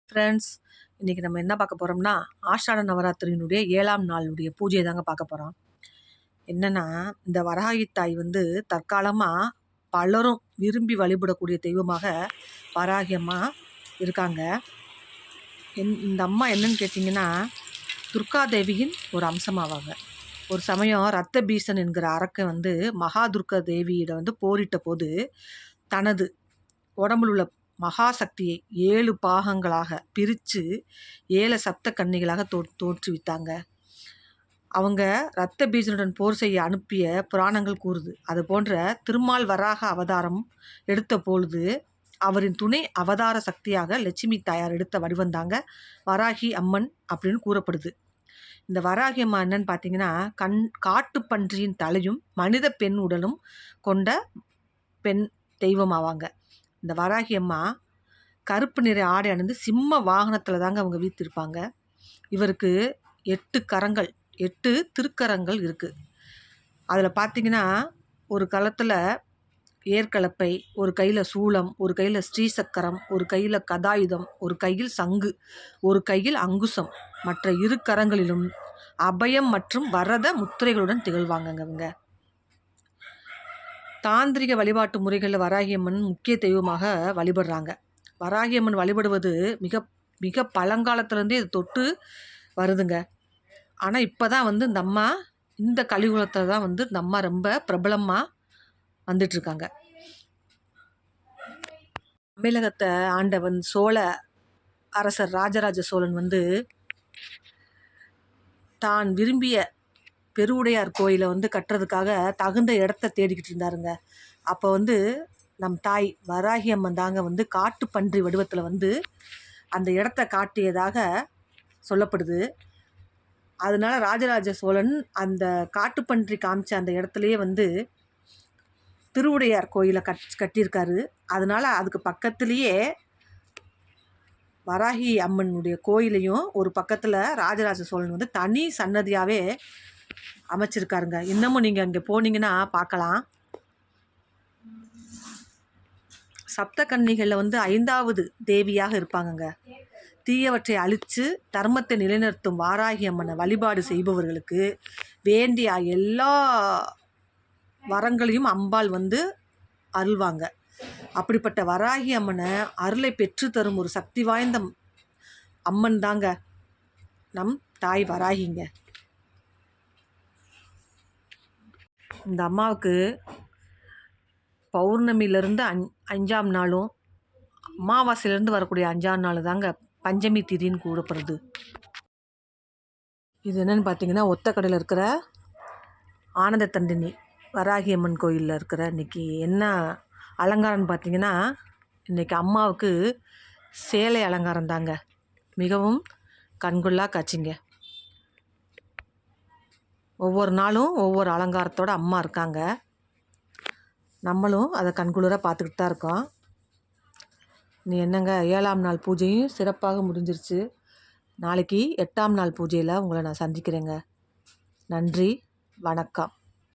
Friends, இன்றைக்கி நம்ம என்ன பார்க்க போகிறோம்னா, ஆஷாட நவராத்திரியினுடைய 7ஆம் நாளுடைய பூஜையை தாங்க பார்க்க போகிறோம். என்னென்னா, இந்த வராகி தாய் வந்து தற்காலமாக பலரும் விரும்பி வழிபடக்கூடிய தெய்வமாக வராகி அம்மா இருக்காங்க. இந்த அம்மா என்னன்னு கேட்டிங்கன்னா, துர்காதேவியின் ஒரு அம்சமாவாங்க. ஒரு சமயம் ரத்த பீசன் என்கிற அரக்கன் வந்து மகா துர்கா தேவியிட வந்து போரிட்ட போது தனது உடம்புல உள்ள மகாசக்தியை 7 பாகங்களாக பிரித்து 7 சப்த கன்னிகளாக தோற்றுவித்தாங்க. அவங்க இரத்த பீஜனுடன் போர் செய்ய அனுப்பிய புராணங்கள் கூறுது. அது போன்ற திருமால் வராக அவதாரம் எடுத்த பொழுது அவரின் துணை அவதார சக்தியாக லட்சுமி தாயார் எடுத்த வடிவந்தாங்க வராகி அம்மன் அப்படின்னு கூறப்படுது. இந்த வராகி அம்மா என்னன்னு பார்த்தீங்கன்னா, காட்டுப்பன்றியின் தலையும் மனித பெண் உடலும் கொண்ட பெண் தெய்வம் ஆவாங்க. இந்த வராகி அம்மா கருப்பு நிற ஆடை அணிந்து சிம்ம வாகனத்தில் தாங்க அவங்க வீற்றிருப்பாங்க. இவருக்கு 8 கரங்கள், 8 திருக்கரங்கள் இருக்குது. அதில் பார்த்திங்கன்னா, ஒரு களத்தில் ஏற்கலப்பை, ஒரு கையில் சூலம், ஒரு கையில் ஸ்ரீசக்கரம், ஒரு கையில் கதாயுதம், ஒரு கையில் சங்கு, ஒரு கையில் அங்குசம், மற்ற 2 கரங்களிலும் அபயம் மற்றும் வரத முத்திரைகளுடன் திகழ்வாங்கங்க அவங்க. தாந்திரிக வழிபாட்டு முறைகளில் வராகியம்மன் முக்கிய தெய்வமாக வழிபடுறாங்க. வராகியம்மன் வழிபடுவது மிக மிக பழங்காலத்துலேருந்தே இது தொட்டு வருதுங்க. ஆனால் இப்போ தான் வந்து இந்த அம்மா இந்த கலியுகத்தில் தான் வந்து இந்த அம்மா ரொம்ப பிரபலமாக வந்துட்டுருக்காங்க. தமிழகத்தை ஆண்டவன் சோழ அரசர் ராஜராஜ சோழன் வந்து தான் விரும்பிய பெருவுடையார் கோயிலை வந்து கட்டுறதுக்காக தகுந்த இடத்த தேடிக்கிட்டு இருந்தாருங்க. அப்போ வந்து நம் தாய் வராகி அம்மன் தாங்க வந்து காட்டுப்பன்றி வடிவத்தில் வந்து அந்த இடத்த காட்டியதாக சொல்லப்படுது. அதனால ராஜராஜ சோழன் அந்த காட்டுப்பன்றி காமிச்ச அந்த இடத்துலையே வந்து திருவுடையார் கோயிலை கட்டியிருக்காரு. அதனால் அதுக்கு பக்கத்துலேயே வராகி அம்மனுடைய கோயிலையும் ஒரு பக்கத்தில் ராஜராஜ சோழன் வந்து தனி சன்னதியாகவே அமைச்சிருக்காருங்க. இன்னமும் நீங்கள் அங்கே போனீங்கன்னா பார்க்கலாம். சப்த கன்னிகளில் வந்து 5வது தேவியாக இருப்பாங்கங்க. தீயவற்றை அழித்து தர்மத்தை நிலைநிறுத்தும் வாராகி அம்மனை வழிபாடு செய்பவர்களுக்கு வேண்டிய எல்லா வரங்களையும் அம்பாள் வந்து அருள்வாங்க. அப்படிப்பட்ட வராகி அம்மனை அருளை பெற்று தரும் ஒரு சக்தி வாய்ந்த அம்மன் தாங்க நம் தாய் வராகிங்க. இந்த அம்மாவுக்கு பௌர்ணமியிலேருந்து 5ஆம் நாளும் அமாவாசையிலேருந்து வரக்கூடிய 5ஆம் நாள் தாங்க பஞ்சமி திதின்னு கூறப்படுது. இது என்னென்னு பார்த்தீங்கன்னா, ஒத்தக்கடையில் இருக்கிற ஆனந்த தண்டினி வராகி அம்மன் கோயிலில் இருக்கிற இன்றைக்கி என்ன அலங்காரம்னு பார்த்தீங்கன்னா, இன்றைக்கி அம்மாவுக்கு சேலை அலங்காரம் தாங்க. மிகவும் கண்கொள்ளா காட்சிங்க. ஒவ்வொரு நாளும் ஒவ்வொரு அலங்காரத்தோடு அம்மா இருக்காங்க. நம்மளும் அதை கண்குளிர பார்த்துக்கிட்டு தான் இருக்கோம். நீ என்னங்க 7ஆம் நாள் பூஜையும் சிறப்பாக முடிஞ்சிருச்சு. நாளைக்கு 8ஆம் நாள் பூஜையில் உங்களை நான் சந்திக்கிறேங்க. நன்றி, வணக்கம்.